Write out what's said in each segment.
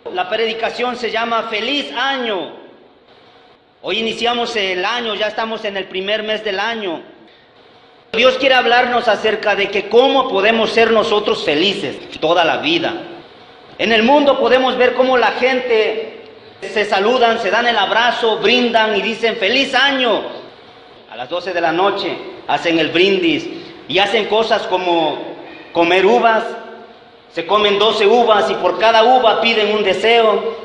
La predicación se llama Feliz Año. Hoy iniciamos el año, ya estamos en el primer mes del año. Dios quiere hablarnos acerca de que cómo podemos ser nosotros felices toda la vida. En el mundo podemos ver cómo la gente se saludan, se dan el abrazo, brindan y dicen feliz año. A las 12 de la noche hacen el brindis y hacen cosas como comer uvas. Se comen 12 uvas y por cada uva piden un deseo.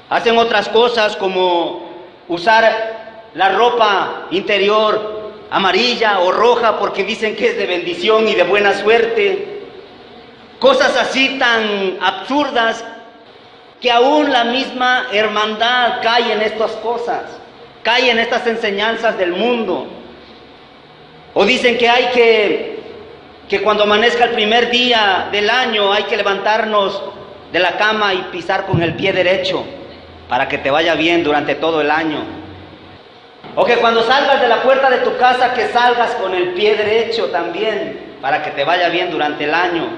Hacen otras cosas como usar la ropa interior amarilla o roja porque dicen que es de bendición y de buena suerte. Cosas así tan absurdas que aún la misma hermandad cae en estas cosas, cae en estas enseñanzas del mundo. O dicen que hay que cuando amanezca el primer día del año hay que levantarnos de la cama y pisar con el pie derecho para que te vaya bien durante todo el año. O que cuando salgas de la puerta de tu casa que salgas con el pie derecho también para que te vaya bien durante el año.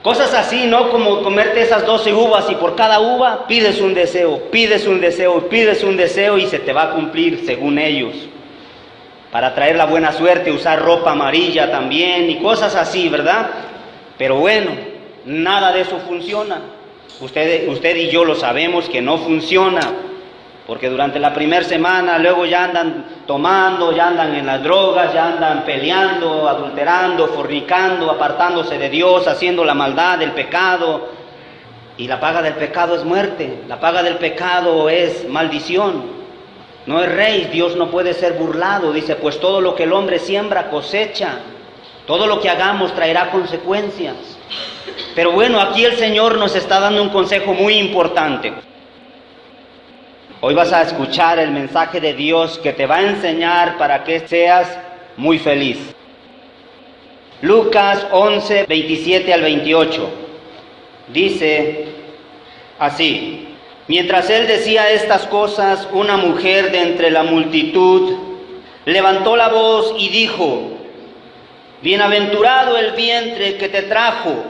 Cosas así, ¿no? Como comerte esas 12 uvas y por cada uva pides un deseo, pides un deseo, pides un deseo y se te va a cumplir según ellos. Para traer la buena suerte, usar ropa amarilla también y cosas así, ¿verdad? Pero bueno, nada de eso funciona. Usted y yo lo sabemos que no funciona, porque durante la primera semana luego ya andan tomando, ya andan en las drogas, ya andan peleando, adulterando, fornicando, apartándose de Dios, haciendo la maldad, el pecado. Y la paga del pecado es muerte, la paga del pecado es maldición. No es rey, Dios no puede ser burlado. Dice, pues todo lo que el hombre siembra cosecha. Todo lo que hagamos traerá consecuencias. Pero bueno, aquí el Señor nos está dando un consejo muy importante. Hoy vas a escuchar el mensaje de Dios que te va a enseñar para que seas muy feliz. Lucas 11, 27 al 28. Dice así. Mientras él decía estas cosas, una mujer de entre la multitud levantó la voz y dijo: Bienaventurado el vientre que te trajo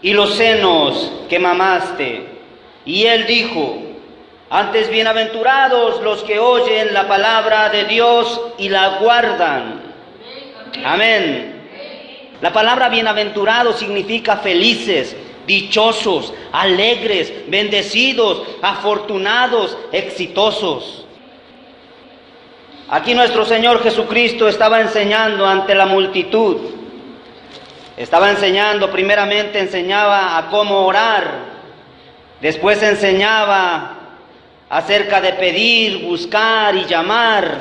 y los senos que mamaste. Y él dijo: Antes bienaventurados los que oyen la palabra de Dios y la guardan. Amén. La palabra bienaventurado significa felices, dichosos, alegres, bendecidos, afortunados, exitosos. Aquí nuestro Señor Jesucristo estaba enseñando ante la multitud. Estaba enseñando, primeramente enseñaba a cómo orar. Después enseñaba acerca de pedir, buscar y llamar.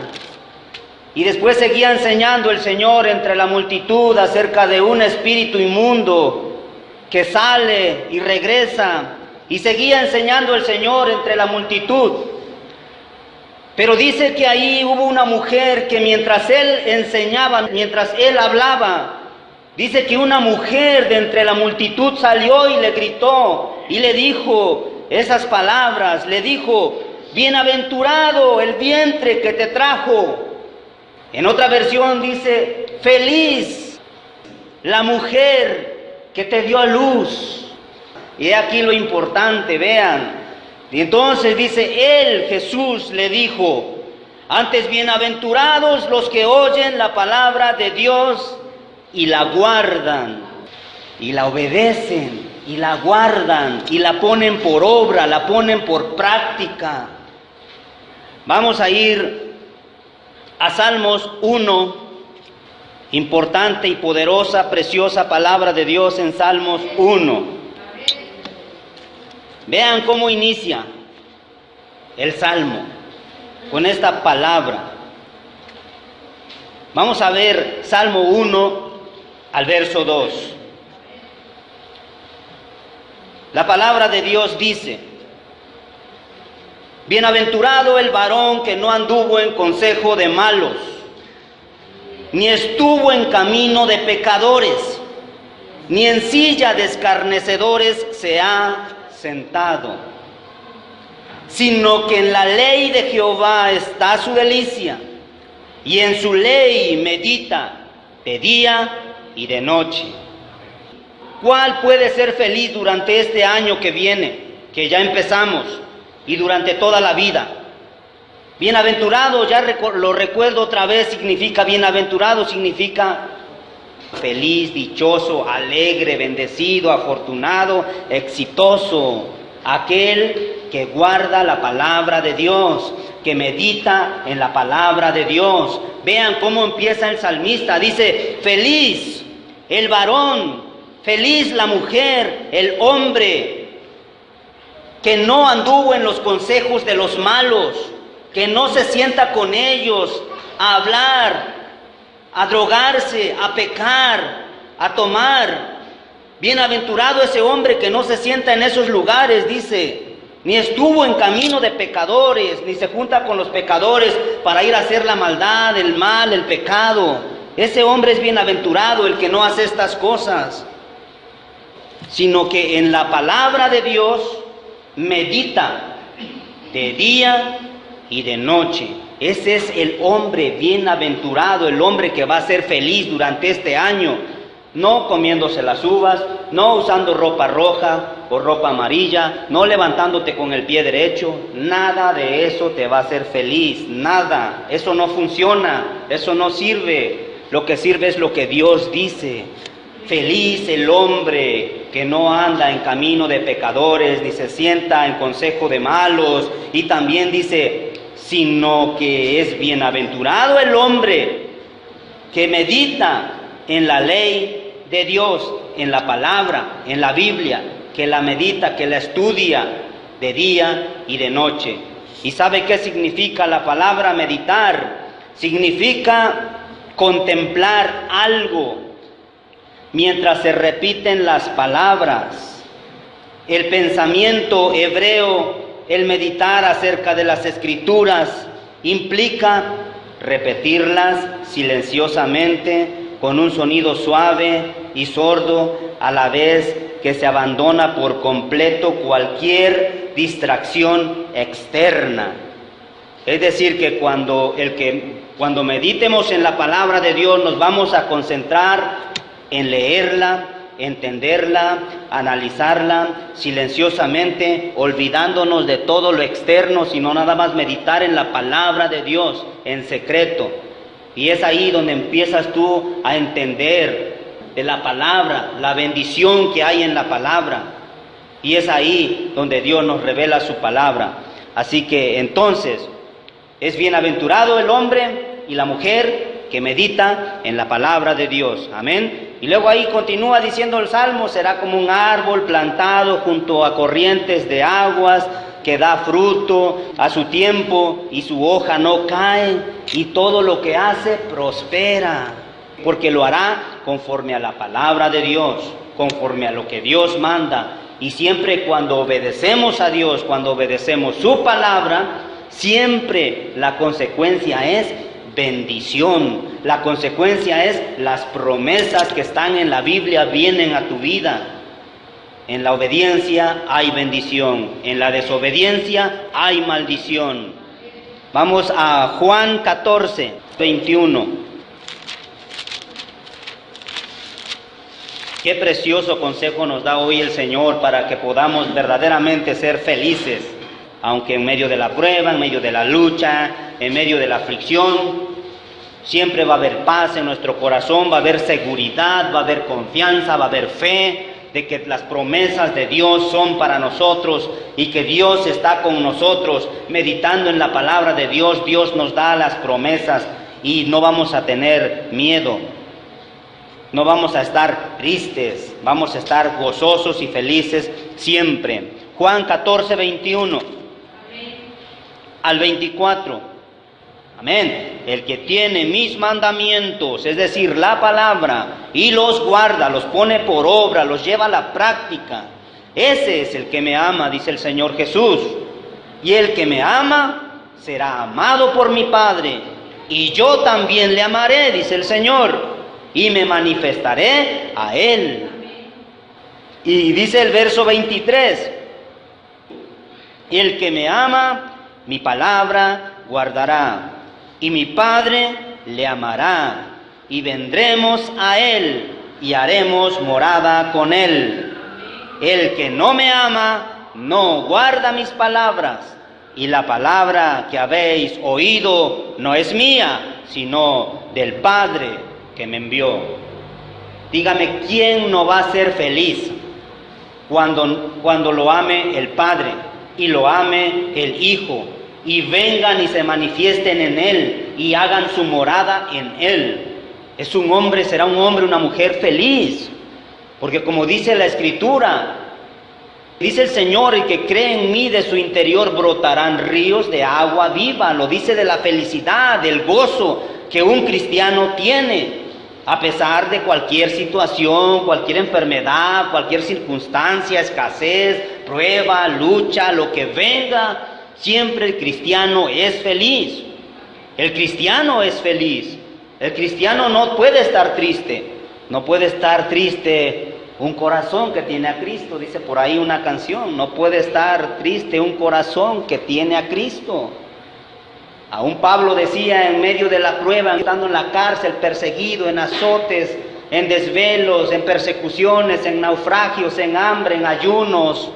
Y después seguía enseñando el Señor entre la multitud acerca de un espíritu inmundo que sale y regresa, y seguía enseñando el Señor entre la multitud. Pero dice que ahí hubo una mujer que mientras él enseñaba, mientras él hablaba, dice que una mujer de entre la multitud salió y le gritó y le dijo esas palabras, le dijo: Bienaventurado el vientre que te trajo. En otra versión dice: feliz la mujer que te dio a luz. Y aquí lo importante, vean. Y entonces dice, él, Jesús, le dijo: Antes bienaventurados los que oyen la palabra de Dios y la guardan, y la obedecen, y la guardan, y la ponen por obra, la ponen por práctica. Vamos a ir a Salmos 1. Importante y poderosa, preciosa palabra de Dios en Salmos 1. Vean cómo inicia el Salmo con esta palabra. Vamos a ver Salmo 1 al verso 2. La palabra de Dios dice: Bienaventurado el varón que no anduvo en consejo de malos, ni estuvo en camino de pecadores, ni en silla de escarnecedores se ha sentado, sino que en la ley de Jehová está su delicia, y en su ley medita de día y de noche. ¿Cuál puede ser feliz durante este año que viene, que ya empezamos, y durante toda la vida? Bienaventurado, ya lo recuerdo otra vez, significa bienaventurado, significa feliz, dichoso, alegre, bendecido, afortunado, exitoso. Aquel que guarda la palabra de Dios, que medita en la palabra de Dios. Vean cómo empieza el salmista, dice, feliz el varón, feliz la mujer, el hombre, que no anduvo en los consejos de los malos, que no se sienta con ellos a hablar, a drogarse, a pecar, a tomar. Bienaventurado ese hombre que no se sienta en esos lugares, dice, ni estuvo en camino de pecadores, ni se junta con los pecadores para ir a hacer la maldad, el mal, el pecado. Ese hombre es bienaventurado, el que no hace estas cosas, sino que en la palabra de Dios medita de día y de noche. Ese es el hombre bienaventurado, el hombre que va a ser feliz durante este año. No comiéndose las uvas, no usando ropa roja o ropa amarilla, no levantándote con el pie derecho. Nada de eso te va a hacer feliz, nada. Eso no funciona, eso no sirve. Lo que sirve es lo que Dios dice. Feliz el hombre que no anda en camino de pecadores, ni se sienta en consejo de malos. Y también dice, sino que es bienaventurado el hombre que medita en la ley de Dios, en la palabra, en la Biblia, que la medita, que la estudia de día y de noche. ¿Y sabe qué significa la palabra meditar? Significa contemplar algo mientras se repiten las palabras. El pensamiento hebreo, el meditar acerca de las Escrituras, implica repetirlas silenciosamente, con un sonido suave y sordo, a la vez que se abandona por completo cualquier distracción externa. Es decir, que cuando meditemos en la palabra de Dios, nos vamos a concentrar en leerla, entenderla, analizarla silenciosamente, olvidándonos de todo lo externo, sino nada más meditar en la palabra de Dios en secreto. Y es ahí donde empiezas tú a entender de la palabra, la bendición que hay en la palabra. Y es ahí donde Dios nos revela su palabra. Así que entonces, es bienaventurado el hombre y la mujer que medita en la palabra de Dios. Amén. Y luego ahí continúa diciendo el Salmo, será como un árbol plantado junto a corrientes de aguas, que da fruto a su tiempo y su hoja no cae, y todo lo que hace prospera, porque lo hará conforme a la palabra de Dios, conforme a lo que Dios manda. Y siempre cuando obedecemos a Dios, cuando obedecemos su palabra, siempre la consecuencia es bendición. La consecuencia es las promesas que están en la Biblia vienen a tu vida. En la obediencia hay bendición, en la desobediencia hay maldición. Vamos a Juan 14, 21. Qué precioso consejo nos da hoy el Señor para que podamos verdaderamente ser felices, aunque en medio de la prueba, en medio de la lucha, en medio de la aflicción, siempre va a haber paz en nuestro corazón, va a haber seguridad, va a haber confianza, va a haber fe de que las promesas de Dios son para nosotros y que Dios está con nosotros. Meditando en la palabra de Dios, Dios nos da las promesas y no vamos a tener miedo, no vamos a estar tristes, vamos a estar gozosos y felices siempre. Juan 14, 21 al 24. Amén. El que tiene mis mandamientos, es decir, la palabra, y los guarda, los pone por obra, los lleva a la práctica, ese es el que me ama, dice el Señor Jesús. Y el que me ama será amado por mi Padre, y yo también le amaré, dice el Señor, y me manifestaré a él. Y dice el verso 23, y el que me ama, mi palabra guardará, y mi Padre le amará, y vendremos a él, y haremos morada con él. El que no me ama, no guarda mis palabras, y la palabra que habéis oído no es mía, sino del Padre que me envió. Dígame, ¿quién no va a ser feliz cuando lo ame el Padre y lo ame el Hijo, y vengan y se manifiesten en Él y hagan su morada en Él? Es un hombre, será un hombre, una mujer feliz, porque como dice la Escritura, dice el Señor: el que cree en mí, de su interior brotarán ríos de agua viva. Lo dice de la felicidad, del gozo que un cristiano tiene, a pesar de cualquier situación, cualquier enfermedad, cualquier circunstancia, escasez, prueba, lucha, lo que venga. Siempre el cristiano es feliz. El cristiano es feliz. El cristiano no puede estar triste. No puede estar triste un corazón que tiene a Cristo. Dice por ahí una canción: no puede estar triste un corazón que tiene a Cristo. Aún Pablo decía en medio de la prueba, estando en la cárcel, perseguido, en azotes, en desvelos, en persecuciones, en naufragios, en hambre, en ayunos,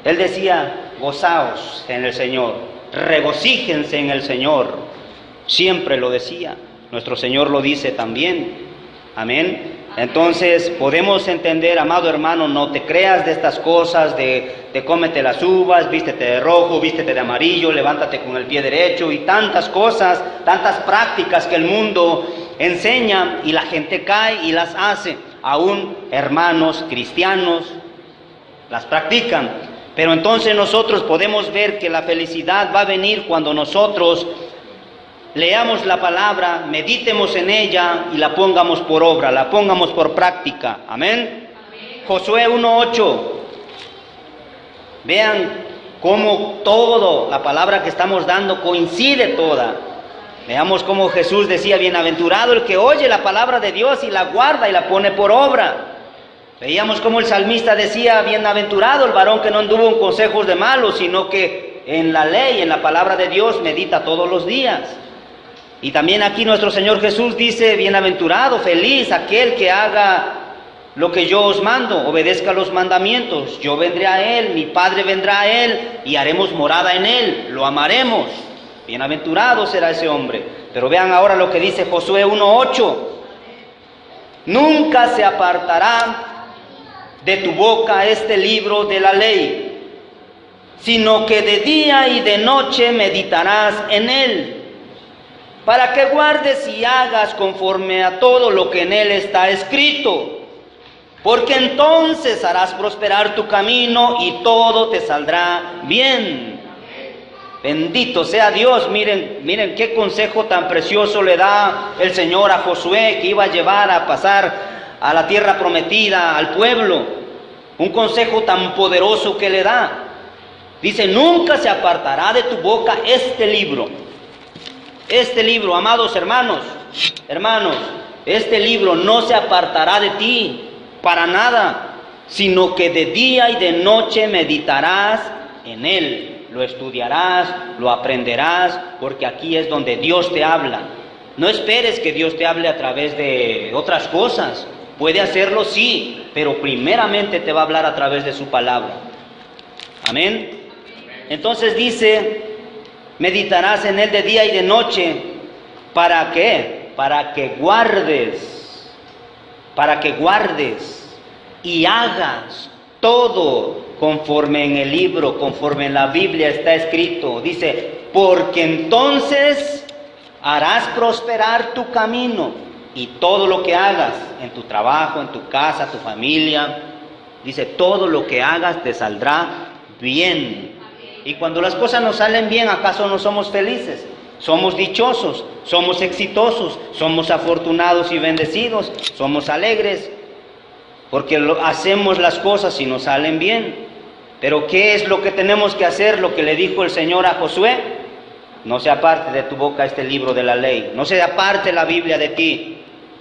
él decía: gozaos en el Señor, regocíjense en el Señor. Siempre lo decía. Nuestro Señor lo dice también. Amén. Entonces podemos entender, amado hermano, no te creas de estas cosas de cómete las uvas, vístete de rojo, vístete de amarillo, levántate con el pie derecho, y tantas cosas, tantas prácticas que el mundo enseña y la gente cae y las hace. Aún hermanos cristianos las practican. Pero entonces nosotros podemos ver que la felicidad va a venir cuando nosotros leamos la palabra, meditemos en ella y la pongamos por obra, la pongamos por práctica. Amén. Josué 1:8. Vean cómo todo, la palabra que estamos dando coincide toda. Veamos cómo Jesús decía: bienaventurado el que oye la palabra de Dios y la guarda y la pone por obra. Veíamos cómo el salmista decía: bienaventurado el varón que no anduvo en consejos de malos, sino que en la ley, en la palabra de Dios, medita todos los días. Y también aquí nuestro Señor Jesús dice: bienaventurado, feliz aquel que haga lo que yo os mando, obedezca los mandamientos. Yo vendré a él, mi Padre vendrá a él y haremos morada en él, lo amaremos. Bienaventurado será ese hombre. Pero vean ahora lo que dice Josué 1:8. Nunca se apartará de tu boca este libro de la ley, sino que de día y de noche meditarás en él, para que guardes y hagas conforme a todo lo que en él está escrito, porque entonces harás prosperar tu camino y todo te saldrá bien. Bendito sea Dios. Miren qué consejo tan precioso le da el Señor a Josué, que iba a llevar a pasar a la tierra prometida al pueblo. Un consejo tan poderoso que le da. Dice: nunca se apartará de tu boca este libro. Este libro, amados hermanos, este libro no se apartará de ti para nada, sino que de día y de noche meditarás en él, lo estudiarás, lo aprenderás, porque aquí es donde Dios te habla. No esperes que Dios te hable a través de otras cosas. Puede hacerlo, sí, pero primeramente te va a hablar a través de su palabra. Amén. Entonces dice: meditarás en él de día y de noche. ¿Para qué? Para que guardes y hagas todo conforme en el libro, conforme en la Biblia está escrito. Dice: porque entonces harás prosperar tu camino y todo lo que hagas en tu trabajo, en tu casa, tu familia. Dice: todo lo que hagas te saldrá bien. Y cuando las cosas nos salen bien, ¿acaso no somos felices? Somos dichosos, somos exitosos, somos afortunados y bendecidos, somos alegres, porque hacemos las cosas y nos salen bien. Pero ¿qué es lo que tenemos que hacer? Lo que le dijo el Señor a Josué: no se aparte de tu boca este libro de la ley, no se aparte la Biblia de ti,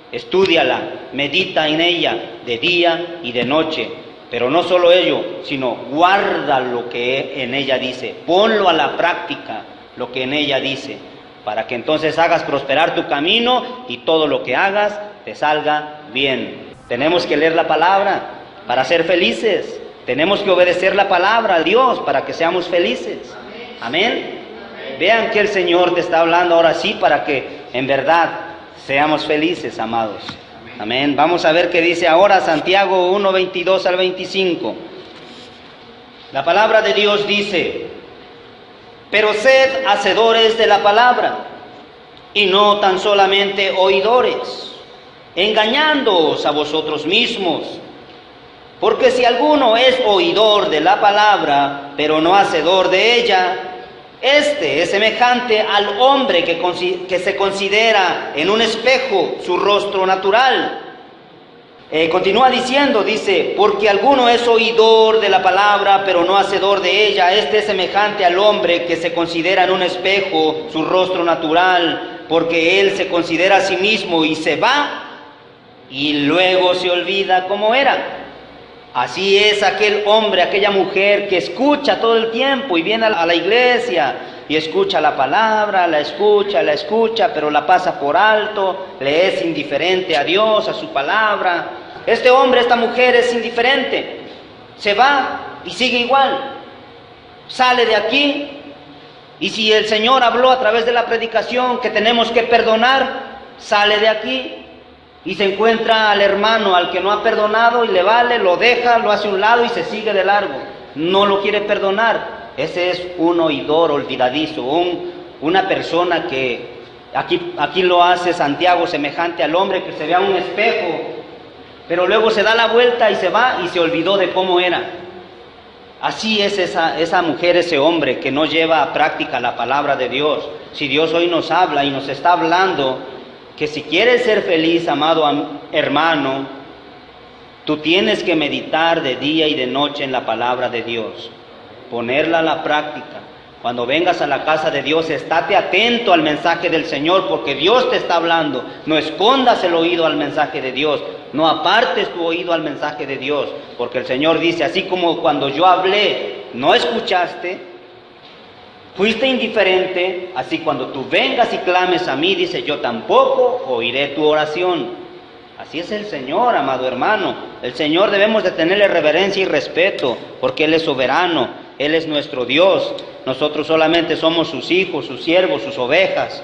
estúdiala, medita en ella de día y de noche. Pero no solo ello, sino guarda lo que en ella dice, ponlo a la práctica, lo que en ella dice, para que entonces hagas prosperar tu camino y todo lo que hagas te salga bien. Tenemos que leer la palabra para ser felices. Tenemos que obedecer la palabra a Dios para que seamos felices. Amén. Vean que el Señor te está hablando ahora sí para que en verdad seamos felices, amados. Amén. Vamos a ver qué dice ahora Santiago 1, 22 al 25. La palabra de Dios dice: pero sed hacedores de la palabra, y no tan solamente oidores, engañándoos a vosotros mismos. Porque si alguno es oidor de la palabra, pero no hacedor de ella, este es semejante al hombre que se considera en un espejo su rostro natural. Continúa diciendo, dice: porque alguno es oidor de la palabra, pero no hacedor de ella, este es semejante al hombre que se considera en un espejo su rostro natural, porque él se considera a sí mismo y se va, y luego se olvida cómo era. Así es aquel hombre, aquella mujer que escucha todo el tiempo y viene a la iglesia y escucha la palabra, la escucha, pero la pasa por alto, le es indiferente a Dios, a su palabra. Este hombre, esta mujer es indiferente, se va y sigue igual, sale de aquí, y si el Señor habló a través de la predicación que tenemos que perdonar, sale de aquí y se encuentra al hermano al que no ha perdonado y le vale, lo deja, lo hace a un lado y se sigue de largo, no lo quiere perdonar. Ese es un oidor olvidadizo, una persona que aquí lo hace Santiago semejante al hombre que se ve a un espejo, pero luego se da la vuelta y se va y se olvidó de cómo era. Así es esa mujer, ese hombre que no lleva a práctica la palabra de Dios. Si Dios hoy nos habla y nos está hablando que si quieres ser feliz, amado hermano, tú tienes que meditar de día y de noche en la palabra de Dios, ponerla a la práctica. Cuando vengas a la casa de Dios, estate atento al mensaje del Señor, porque Dios te está hablando. No escondas el oído al mensaje de Dios, no apartes tu oído al mensaje de Dios, porque el Señor dice, así como cuando yo hablé, no escuchaste, fuiste indiferente, así cuando tú vengas y clames a mí, dice, yo tampoco oiré tu oración. Así es el Señor, amado hermano. El Señor debemos de tenerle reverencia y respeto, porque Él es soberano, Él es nuestro Dios. Nosotros solamente somos sus hijos, sus siervos, sus ovejas.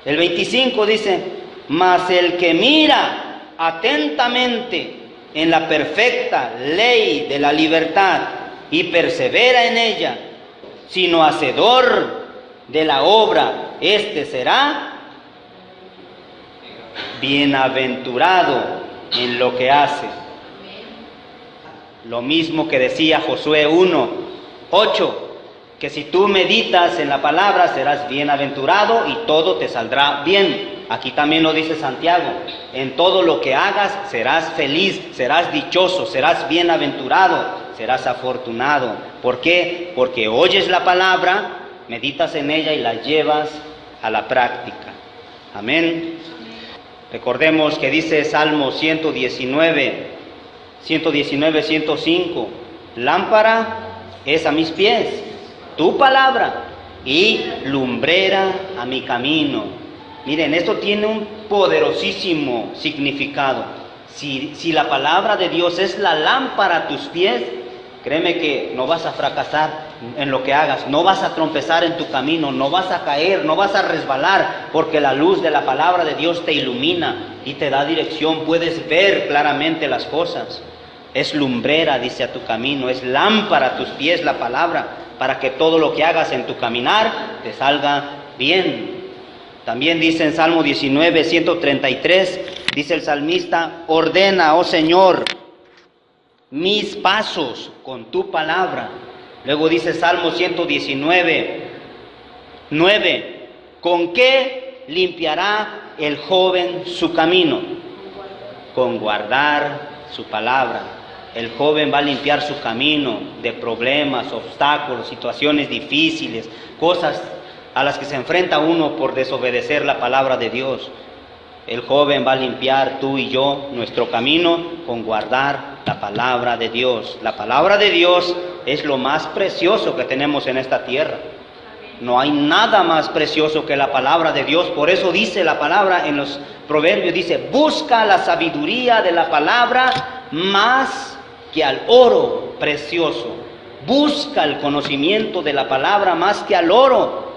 El 25 dice, mas el que mira atentamente en la perfecta ley de la libertad y persevera en ella, sino hacedor de la obra, este será bienaventurado en lo que hace. Lo mismo que decía Josué 1:8, que si tú meditas en la palabra serás bienaventurado y todo te saldrá bien. Aquí también lo dice Santiago, en todo lo que hagas serás feliz, serás dichoso, serás bienaventurado, serás afortunado. ¿Por qué? Porque oyes la palabra, meditas en ella y la llevas a la práctica. Amén. Recordemos que dice Salmo 119:105, lámpara es a mis pies tu palabra y lumbrera a mi camino. Miren, esto tiene un poderosísimo significado. Si la palabra de Dios es la lámpara a tus pies, créeme que no vas a fracasar en lo que hagas, no vas a tropezar en tu camino, no vas a caer, no vas a resbalar, porque la luz de la palabra de Dios te ilumina y te da dirección, puedes ver claramente las cosas. Es lumbrera, dice, a tu camino, es lámpara a tus pies la palabra, para que todo lo que hagas en tu caminar te salga bien. También dice en Salmo 19:133, dice el salmista, ordena, oh Señor, mis pasos con tu palabra. Luego dice Salmo 119:9, ¿con qué limpiará el joven su camino? Con guardar su palabra. El joven va a limpiar su camino de problemas, obstáculos, situaciones difíciles, cosas a las que se enfrenta uno por desobedecer la palabra de Dios. El joven va a limpiar, tú y yo, nuestro camino con guardar la palabra de Dios. La palabra de Dios es lo más precioso que tenemos en esta tierra. No hay nada más precioso que la palabra de Dios. Por eso dice la palabra en los Proverbios, dice, busca la sabiduría de la palabra más que al oro precioso. Busca el conocimiento de la palabra más que al oro,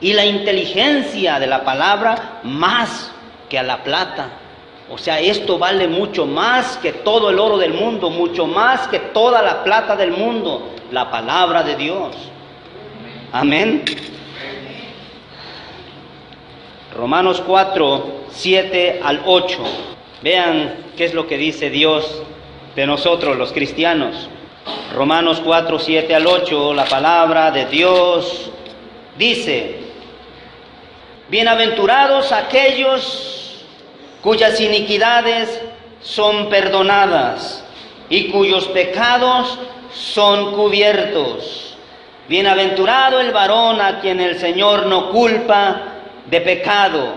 y la inteligencia de la palabra más que a la plata. O sea, esto vale mucho más que todo el oro del mundo, mucho más que toda la plata del mundo, la palabra de Dios. Amén. Romanos 4, 7 al 8. Vean qué es lo que dice Dios de nosotros los cristianos. Romanos 4, 7 al 8, la palabra de Dios dice: bienaventurados aquellos cuyas iniquidades son perdonadas y cuyos pecados son cubiertos. Bienaventurado el varón a quien el Señor no culpa de pecado.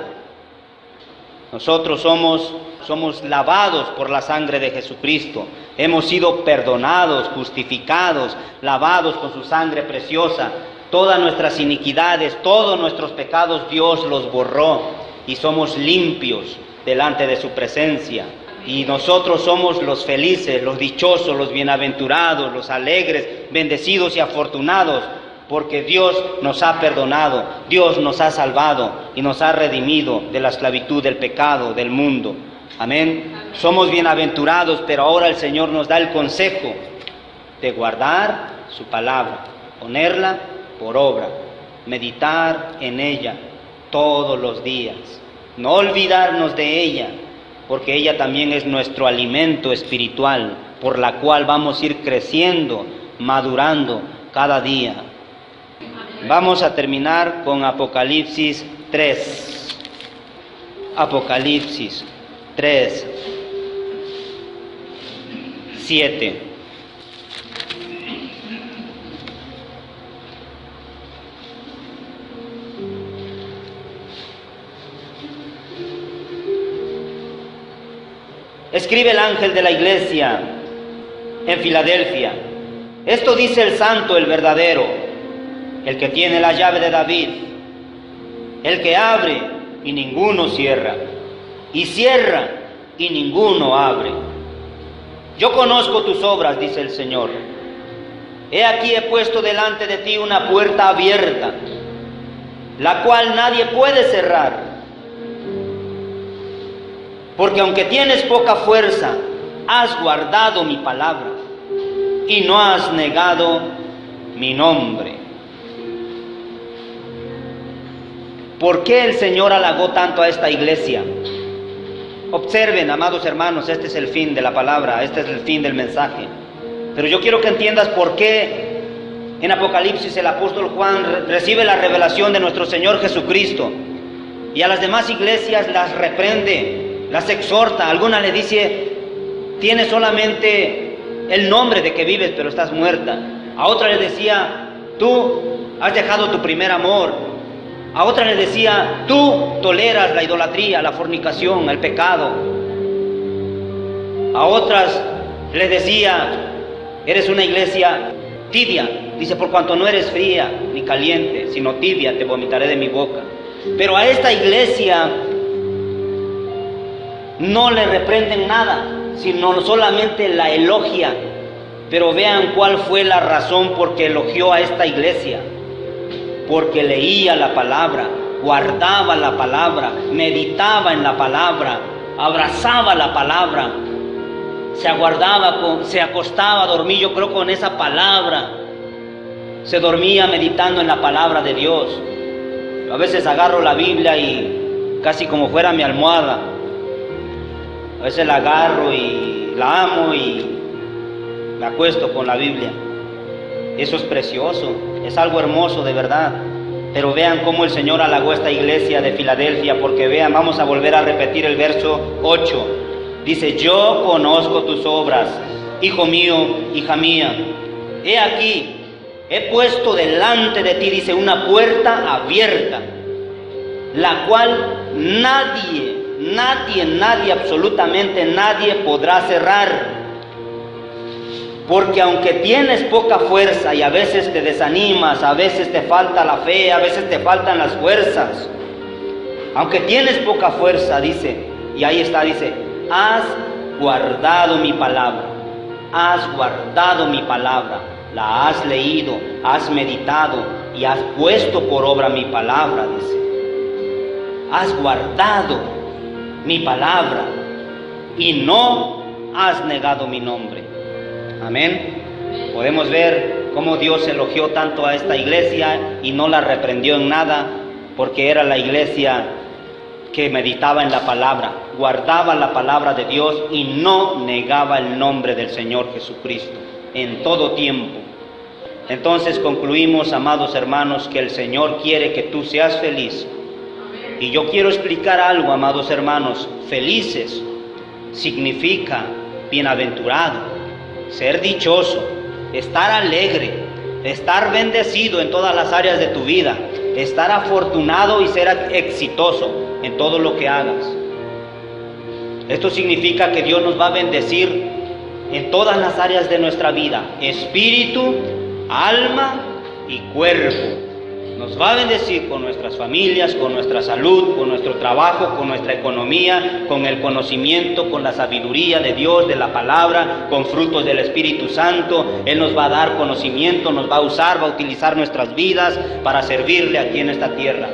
Nosotros somos lavados por la sangre de Jesucristo. Hemos sido perdonados, justificados, lavados con su sangre preciosa. Todas nuestras iniquidades, todos nuestros pecados, Dios los borró y somos limpios delante de su presencia. Y nosotros somos los felices, los dichosos, los bienaventurados, los alegres, bendecidos y afortunados, porque Dios nos ha perdonado, Dios nos ha salvado y nos ha redimido de la esclavitud del pecado, del mundo. Amén. Somos bienaventurados, pero ahora el Señor nos da el consejo de guardar su palabra, ponerla por obra, meditar en ella todos los días, no olvidarnos de ella, porque ella también es nuestro alimento espiritual, por la cual vamos a ir creciendo, madurando cada día. Vamos a terminar con Apocalipsis 3. Apocalipsis 3, 7. Escribe el ángel de la iglesia en Filadelfia: esto dice el santo, el verdadero, el que tiene la llave de David, el que abre y ninguno cierra, y cierra y ninguno abre. Yo conozco tus obras, dice el Señor. He aquí he puesto delante de ti una puerta abierta, la cual nadie puede cerrar. Porque aunque tienes poca fuerza, has guardado mi palabra y no has negado mi nombre. ¿Por qué el Señor halagó tanto a esta iglesia? Observen, amados hermanos, este es el fin de la palabra, este es el fin del mensaje. Pero yo quiero que entiendas por qué en Apocalipsis el apóstol Juan recibe la revelación de nuestro Señor Jesucristo y a las demás iglesias las reprende, las exhorta. Alguna le dice: tienes solamente el nombre de que vives, pero estás muerta. A otra le decía: tú has dejado tu primer amor. A otra le decía: tú toleras la idolatría, la fornicación, el pecado. A otras le decía: eres una iglesia tibia. Dice: por cuanto no eres fría ni caliente, sino tibia, te vomitaré de mi boca. Pero a esta iglesia no le reprenden nada, sino solamente la elogia. Pero vean cuál fue la razón por que elogió a esta iglesia: porque leía la palabra, guardaba la palabra, meditaba en la palabra, abrazaba la palabra, se acostaba a dormir, yo creo, con esa palabra, se dormía meditando en la palabra de Dios. Yo a veces agarro la Biblia y casi como fuera mi almohada, a veces la agarro y la amo y me acuesto con la Biblia. Eso es precioso, es algo hermoso de verdad. Pero vean cómo el Señor halagó a esta iglesia de Filadelfia, porque vean, vamos a volver a repetir el verso 8. Dice: yo conozco tus obras, hijo mío, hija mía. He aquí, he puesto delante de ti, dice, una puerta abierta, la cual nadie, absolutamente nadie podrá cerrar. Porque aunque tienes poca fuerza y a veces te desanimas, a veces te falta la fe, a veces te faltan las fuerzas, aunque tienes poca fuerza, dice, y ahí está, dice, has guardado mi palabra, has guardado mi palabra, la has leído, has meditado y has puesto por obra mi palabra, dice. Has guardado mi palabra y no has negado mi nombre. Amén. Podemos ver cómo Dios elogió tanto a esta iglesia y no la reprendió en nada, porque era la iglesia que meditaba en la palabra, guardaba la palabra de Dios y no negaba el nombre del Señor Jesucristo en todo tiempo. Entonces concluimos, amados hermanos, que el Señor quiere que tú seas feliz. Y yo quiero explicar algo, amados hermanos. Felices significa bienaventurado, ser dichoso, estar alegre, estar bendecido en todas las áreas de tu vida, estar afortunado y ser exitoso en todo lo que hagas. Esto significa que Dios nos va a bendecir en todas las áreas de nuestra vida, espíritu, alma y cuerpo. Nos va a bendecir con nuestras familias, con nuestra salud, con nuestro trabajo, con nuestra economía, con el conocimiento, con la sabiduría de Dios, de la palabra, con frutos del Espíritu Santo. Él nos va a dar conocimiento, nos va a usar, va a utilizar nuestras vidas para servirle aquí en esta tierra.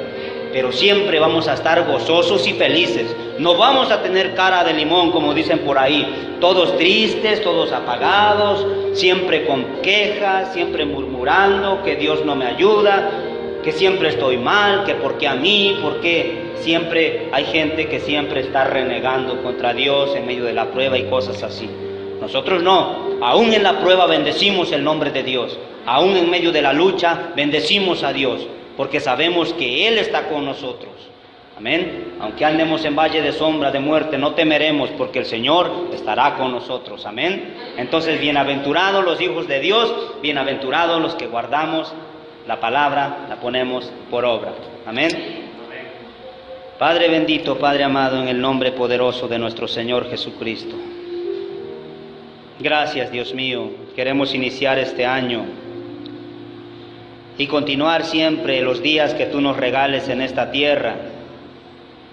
Pero siempre vamos a estar gozosos y felices. No vamos a tener cara de limón, como dicen por ahí, todos tristes, todos apagados, siempre con quejas, siempre murmurando que Dios no me ayuda, que siempre estoy mal, que por qué a mí, porque siempre hay gente que siempre está renegando contra Dios en medio de la prueba y cosas así. Nosotros no, aún en la prueba bendecimos el nombre de Dios, aún en medio de la lucha bendecimos a Dios, porque sabemos que Él está con nosotros. Amén. Aunque andemos en valle de sombra de muerte, no temeremos, porque el Señor estará con nosotros. Amén. Entonces, bienaventurados los hijos de Dios, bienaventurados los que guardamos la palabra, la ponemos por obra. Amén. Padre bendito, Padre amado, en el nombre poderoso de nuestro Señor Jesucristo. Gracias, Dios mío. Queremos iniciar este año y continuar siempre los días que tú nos regales en esta tierra,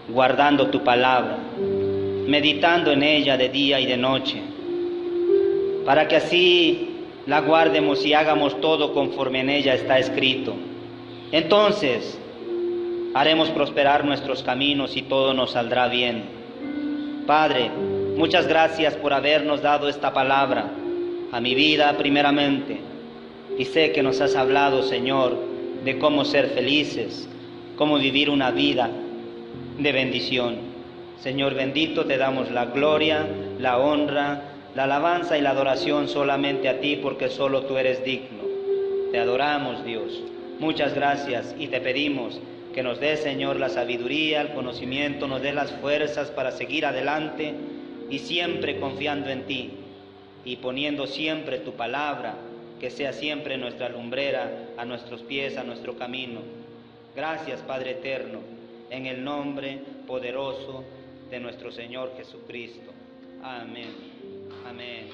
guardando tu palabra, meditando en ella de día y de noche, para que así la guardemos y hagamos todo conforme en ella está escrito. Entonces haremos prosperar nuestros caminos y todo nos saldrá bien. Padre, muchas gracias por habernos dado esta palabra a mi vida primeramente. Y sé que nos has hablado, Señor, de cómo ser felices, cómo vivir una vida de bendición. Señor bendito, te damos la gloria, la honra, la alabanza y la adoración solamente a ti, porque solo tú eres digno. Te adoramos, Dios. Muchas gracias y te pedimos que nos des, Señor, la sabiduría, el conocimiento, nos des las fuerzas para seguir adelante y siempre confiando en ti y poniendo siempre tu palabra, que sea siempre nuestra lumbrera a nuestros pies, a nuestro camino. Gracias, Padre eterno, en el nombre poderoso de nuestro Señor Jesucristo. Amén. Amén. Amén.